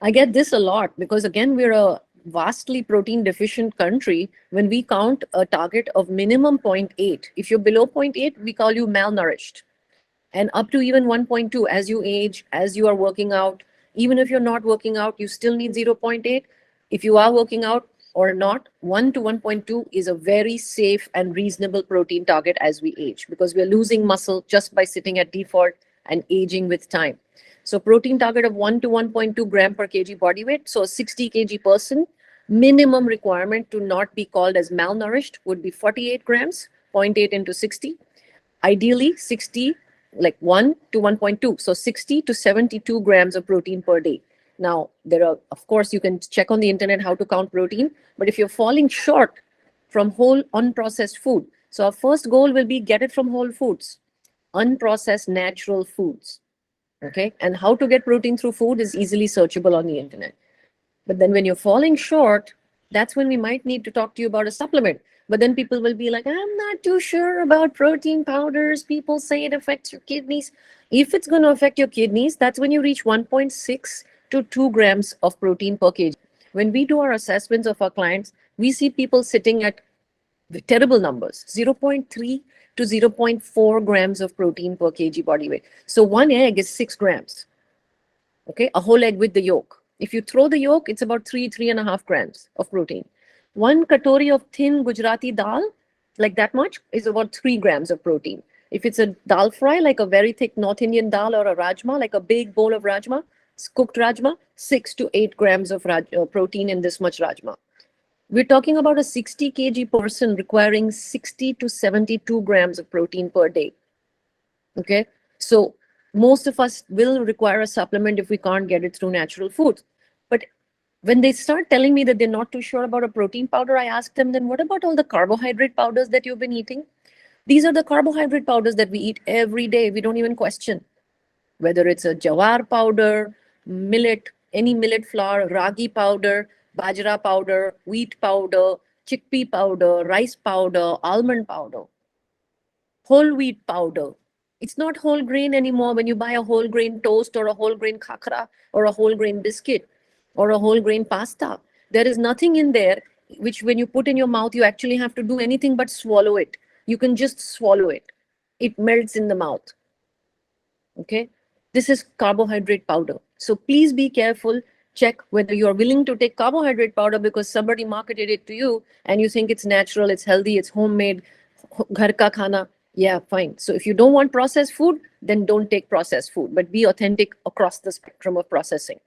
I get this a lot because, again, we're a vastly protein deficient country when we count a target of minimum zero point 0.8. If you're below zero point 0.8, we call you malnourished. And up to even 1.2 as you age, as you are working out. Even if you're not working out, you still need 0.8. If you are working out or not, 1 to 1.2 is a very safe and reasonable protein target as we age, because we're losing muscle just by sitting at default and aging with time. So protein target of 1 to 1.2 gram per kg body weight. So a 60 kg person, minimum requirement to not be called as malnourished would be 48 grams, zero point 0.8 into 60. Ideally 60, like 1 to 1.2, so 60 to 72 grams of protein per day. Now, there are, of course, you can check on the internet how to count protein, but if you're falling short from whole unprocessed food, so our first goal will be get it from whole foods, unprocessed natural foods. Okay, and how to get protein through food is easily searchable on the internet. But then when you're falling short, that's when we might need to talk to you about a supplement. But then people will be like, I'm not too sure about protein powders. People say it affects your kidneys. If it's going to affect your kidneys, that's when you reach 1.6 to 2 grams of protein per kg. When we do our assessments of our clients, we see people sitting at terrible numbers, 0.3 to 0.4 grams of protein per kg body weight. So one egg is 6 grams. Okay, a whole egg with the yolk. If you throw the yolk, it's about 3.5 grams of protein. One katori of thin Gujarati dal, like that much, is about 3 grams of protein. If it's a dal fry, like a very thick North Indian dal, or a rajma, like a big bowl of rajma, cooked rajma, 6 to 8 grams of protein in this much rajma. We're talking about a 60 kg person requiring 60 to 72 grams of protein per day. Okay, so most of us will require a supplement if we can't get it through natural foods. But when they start telling me that they're not too sure about a protein powder, I ask them, then what about all the carbohydrate powders that you've been eating? These are the carbohydrate powders that we eat every day. We don't even question whether it's a jawar powder, millet, any millet flour, ragi powder, bajra powder, wheat powder, chickpea powder, rice powder, almond powder, whole wheat powder. It's not whole grain anymore when you buy a whole grain toast or a whole grain khakra or a whole grain biscuit or a whole grain pasta. There is nothing in there which when you put in your mouth, you actually have to do anything but swallow it. You can just swallow it. It melts in the mouth. Okay. This is carbohydrate powder. So please be careful. Check whether you're willing to take carbohydrate powder because somebody marketed it to you and you think it's natural, it's healthy, it's homemade, ghar ka khana. Yeah, fine. So if you don't want processed food, then don't take processed food, but be authentic across the spectrum of processing.